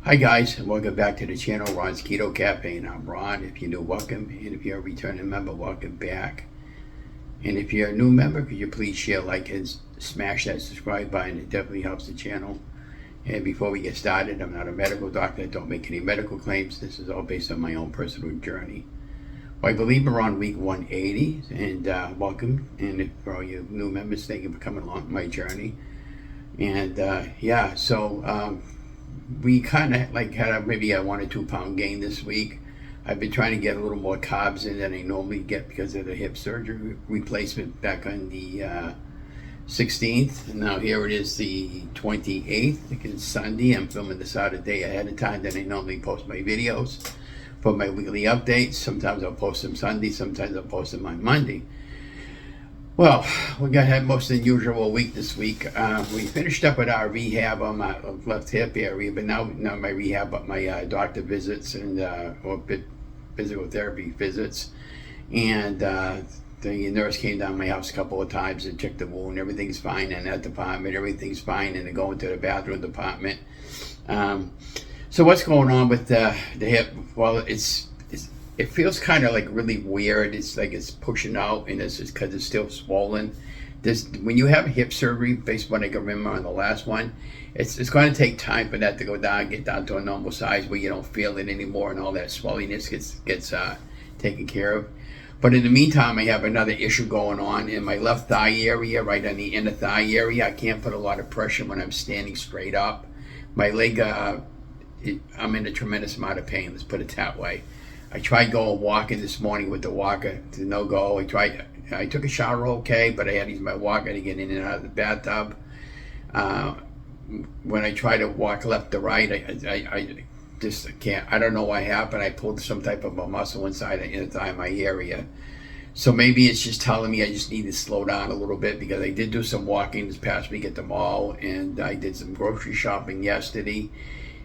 Hi guys, and welcome back to the channel, Ron's Keto Cafe, and I'm Ron. If you're new, welcome, and if you're a returning member, welcome back. And if you're a new member, could you please share, like, and smash that subscribe button? It definitely helps the channel. And before we get started, I'm not a medical doctor. I don't make any medical claims. This is all based on my own personal journey. Well, I believe we're on week 180, and welcome. And if for all you new members, thank you for coming along my journey. And we kind of had maybe a 1 or 2 pound gain this week. I've been trying to get a little more carbs in than I normally get because of the hip surgery replacement back on the 16th. And now here it is the 28th. I think it's Sunday. I'm filming this out a day ahead of time than I normally post my videos for my weekly updates. Sometimes I'll post them Sunday, sometimes I'll post them on Monday. Well, we had most unusual week this week. We finished up with our rehab on my left hip area, but now not my rehab, but my doctor visits and or physical therapy visits. And the nurse came down to my house a couple of times and checked the wound. Everything's fine in that department. Everything's fine, and they go into the bathroom department. So what's going on with the hip? Well, it feels kind of like really weird. It's like it's pushing out, and it's just because it's still swollen. When you have hip surgery, based on what I can remember on the last one, it's going to take time for that to go down, get down to a normal size where you don't feel it anymore, and all that swelliness gets taken care of. But in the meantime, I have another issue going on in my left thigh area, right on the inner thigh area. I can't put a lot of pressure when I'm standing straight up. My leg, I'm in a tremendous amount of pain. Let's put it that way. I tried going walking this morning with the walker, to no go. I took a shower okay, but I had to use my walker to get in and out of the bathtub. When I try to walk left to right, I just can't. I don't know what happened. I pulled some type of a muscle inside my area. So maybe it's just telling me I just need to slow down a little bit, because I did do some walking this past week at the mall, and I did some grocery shopping yesterday.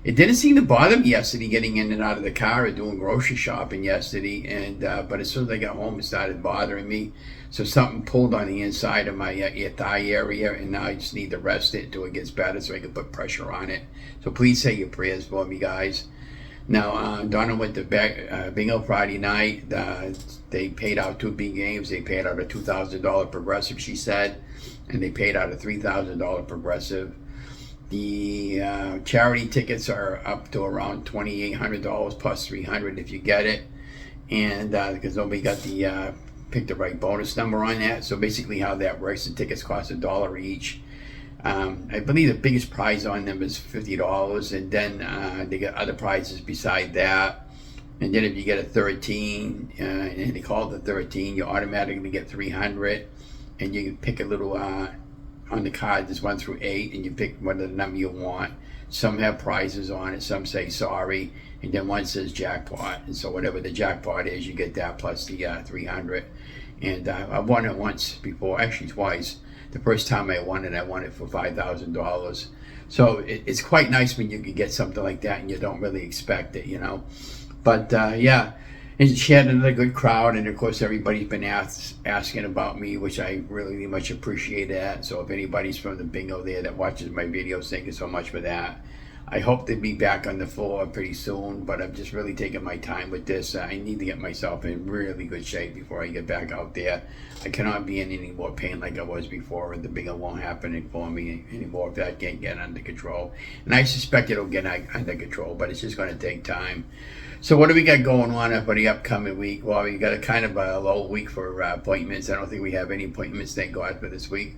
It didn't seem to bother me yesterday getting in and out of the car or doing grocery shopping yesterday, and but as soon as I got home, it started bothering me. So something pulled on the inside of my thigh area, and now I just need to rest it until it gets better so I can put pressure on it. So please say your prayers for me, guys. Now, Donna went to bingo Friday night. They paid out 2 big games. They paid out a $2,000 progressive, she said, and they paid out a $3,000 progressive. The charity tickets are up to around $2,800 plus $300 if you get it, and because nobody got the pick the right bonus number on that. So basically, how that works: the tickets cost $1 each. I believe the biggest prize on them is $50, and then they get other prizes beside that. And then if you get a 13, and they call it the 13, you automatically get $300, and you can pick a little. On the card, there's 1 through 8, and you pick whatever number you want. Some have prizes on it, some say sorry, and then one says jackpot. And so whatever the jackpot is, you get that plus the $300. And I've won it once before, actually twice. The first time I won it for $5,000. So it's quite nice when you can get something like that and you don't really expect it, you know. But yeah. And she had another good crowd, and of course everybody's been asking about me, which I really much appreciate that. So if anybody's from the bingo there that watches my videos, thank you so much for that. I hope to be back on the floor pretty soon, but I'm just really taking my time with this. I need to get myself in really good shape before I get back out there. I cannot be in any more pain like I was before, and the bingo won't happen for me anymore if that can't get under control. And I suspect it'll get under control, but it's just going to take time. So what do we got going on for the upcoming week? Well, we got a kind of a low week for appointments. I don't think we have any appointments, thank God, for this week.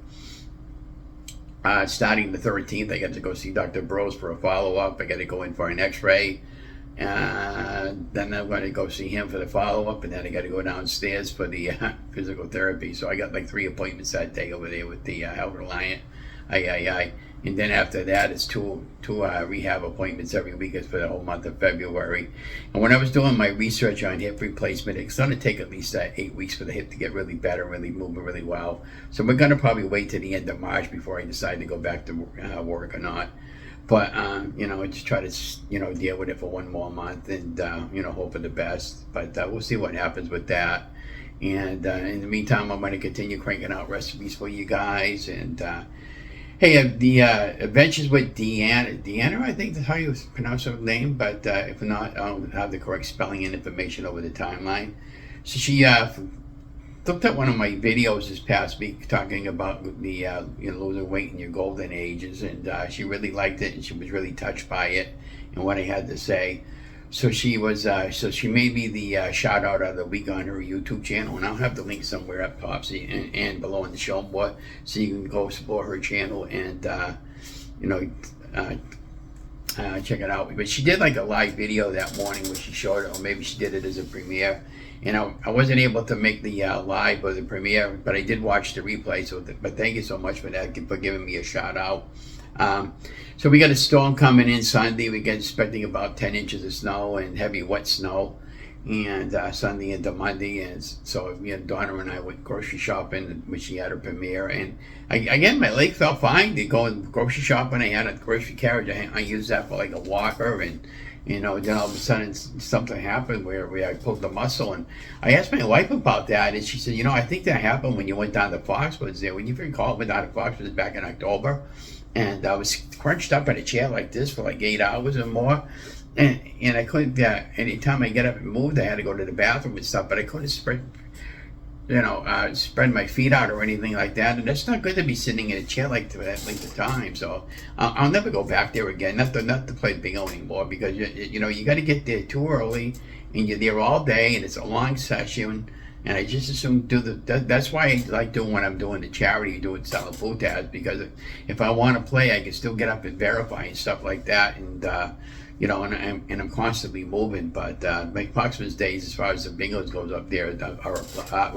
Starting the 13th, I got to go see Dr. Bros for a follow-up. I got to go in for an x-ray. Then I'm going to go see him for the follow-up, and then I got to go downstairs for the physical therapy. So I got like 3 appointments that day over there with the Health Reliant. And then after that, it's two rehab appointments every week. It's for the whole month of February. And when I was doing my research on hip replacement, it's going to take at least 8 weeks for the hip to get really better, really moving really well. So we're going to probably wait to the end of March before I decide to go back to work or not. But I just try to deal with it for 1 more month and hope for the best. But we'll see what happens with that. And in the meantime, I'm going to continue cranking out recipes for you guys and Hey, the Adventures with Deanna, I think that's how you pronounce her name, but if not, I don't have the correct spelling and information over the timeline. So she looked at one of my videos this past week talking about the losing weight in your golden ages, and she really liked it, and she was really touched by it and what I had to say. So she made me the shout out of the week on her YouTube channel, and I'll have the link somewhere up top, and below in the show more, so you can go explore her channel and check it out. But she did like a live video that morning where she showed it, or maybe she did it as a premiere. And I wasn't able to make the live or the premiere, but I did watch the replay. But thank you so much for that, for giving me a shout out. So we got a storm coming in Sunday. We get expecting about 10 inches of snow and heavy wet snow, and Sunday into Monday. And so Donna and I went grocery shopping when she had her premiere. And again, my leg felt fine to go grocery shopping. I had a grocery carriage. I used that for like a walker, and then all of a sudden something happened where I pulled the muscle. And I asked my wife about that, and she said, I think that happened when you went down to Foxwoods there. When you recall, went down to Foxwoods back in October. And I was crunched up in a chair like this for like 8 hours or more. And I couldn't, anytime I get up and moved, I had to go to the bathroom and stuff, but I couldn't spread my feet out or anything like that. And that's not good to be sitting in a chair like that length of time. So I'll never go back there again, not to play bingo anymore, because you got to get there too early, and you're there all day, and it's a long session. And I just assume that's why I like doing what I'm doing, the charity, doing selling food tabs, because if I want to play, I can still get up and verify and stuff like that. And and I'm constantly moving. But my Foxman's days, as far as the bingos goes up there, are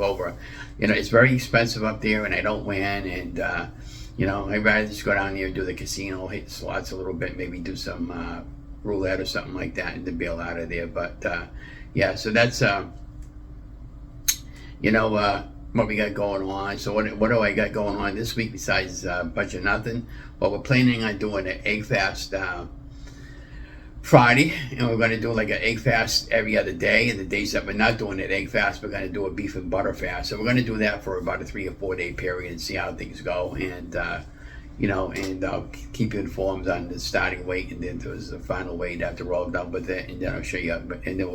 over. It's very expensive up there, and I don't win. And I'd rather just go down there and do the casino, hit the slots a little bit, maybe do some roulette or something like that, and then bail out of there. But so that's what we got going on. So what do I got going on this week besides a bunch of nothing? Well, we're planning on doing an egg fast Friday, and we're going to do like an egg fast every other day. And the days that we're not doing an egg fast, we're going to do a beef and butter fast. So we're going to do that for about a 3 or 4 day period and see how things go. And and I'll keep you informed on the starting weight, and then there's the final weight after we're all done with it, and then I'll show you. And then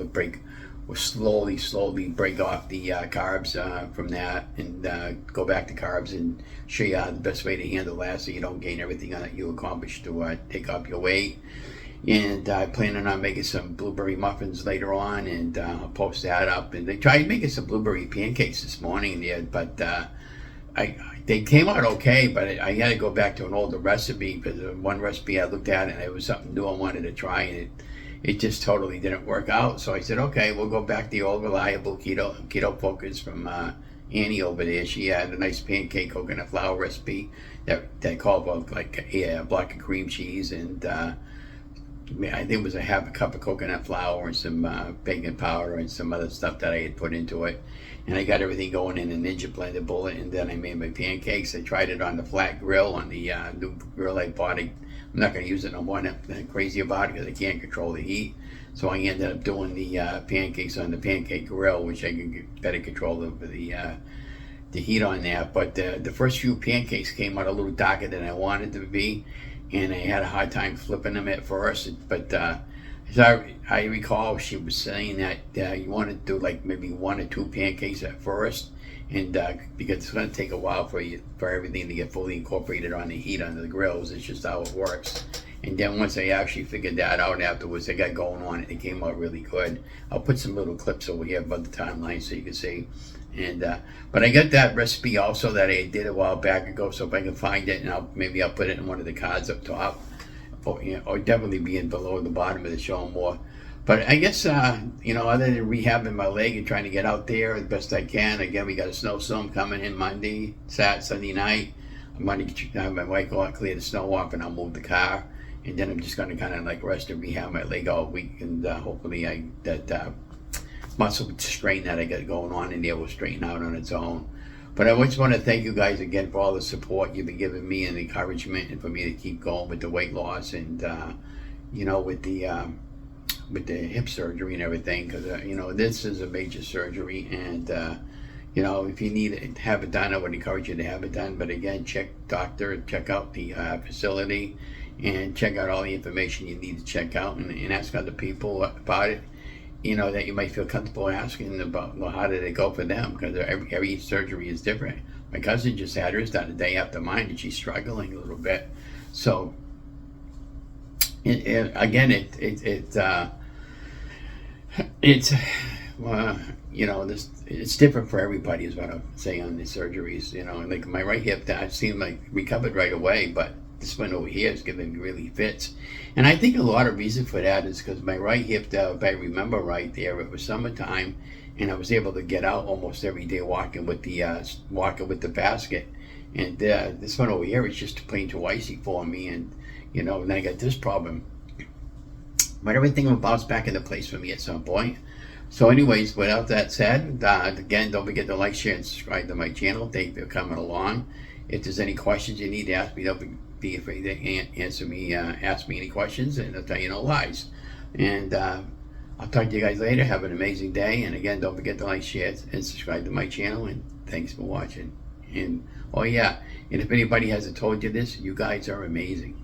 we'll slowly break off the carbs from that, and go back to carbs, and show you the best way to handle that, so you don't gain everything that you accomplished to take up your weight. And I'm planning on making some blueberry muffins later on, and I'll post that up. And they tried making some blueberry pancakes this morning there, but they came out okay, but I had to go back to an older recipe, because one recipe I looked at, and it was something new I wanted to try, and it just totally didn't work out. So I said, okay, we'll go back to the old reliable keto focus from Annie over there. She had a nice pancake coconut flour recipe that called for like a block of cream cheese, and I think it was a half a cup of coconut flour and some baking powder and some other stuff that I had put into it. And I got everything going in a Ninja Blender bullet, and then I made my pancakes. I tried it on the flat grill, on the new grill I bought. I'm not going to use it no more. I'm crazy about it because I can't control the heat. So I ended up doing the pancakes on the pancake grill, which I can get better control over the heat on that. But the first few pancakes came out a little darker than I wanted them to be, and I had a hard time flipping them at first. But as I recall, she was saying that you want to do like maybe 1 or 2 pancakes at first, and because it's going to take a while for everything to get fully incorporated on the heat on the grills. It's just how it works. And then once I actually figured that out afterwards, I got going on it. It came out really good. I'll put some little clips over here above the timeline so you can see. And but I got that recipe also that I did a while back ago. So if I can find it, and maybe I'll put it in one of the cards up top, or definitely be in below the bottom of the show more. But I guess other than rehabbing my leg and trying to get out there the best I can. Again, we got a snowstorm coming in Monday, Sunday night. I'm going to have my wife go out, clear the snow off, and I'll move the car. And then I'm just going to kind of like rest and rehab my leg all week, and hopefully that muscle strain that I got going on in there will straighten out on its own. But I just want to thank you guys again for all the support you've been giving me and the encouragement, and for me to keep going with the weight loss, and with the hip surgery and everything, because this is a major surgery, and You know, if you need to have it done, I would encourage you to have it done. But again, check doctor, check out the facility, and check out all the information you need to check out, and ask other people about it. You know, that you might feel comfortable asking about, well, how did it go for them? Because every surgery is different. My cousin just had hers done a day after mine, and she's struggling a little bit. So, it's well, you know, it's different for everybody, is what I'm saying on the surgeries. You know, like my right hip, that seemed like recovered right away, but this one over here is giving me really fits. And I think a lot of reason for that is because my right hip, if I remember right there, it was summertime, and I was able to get out almost every day walking with the basket. And this one over here is just plain too icy for me, and you know, then I got this problem. But everything will bounce back into place for me at some point. So anyways, without that said, again, don't forget to like, share, and subscribe to my channel. Thank you for coming along. If there's any questions you need to ask me, don't be afraid to ask me any questions, and I'll tell you no lies. And I'll talk to you guys later. Have an amazing day. And again, don't forget to like, share, and subscribe to my channel. And thanks for watching. And oh yeah, and if anybody hasn't told you this, you guys are amazing.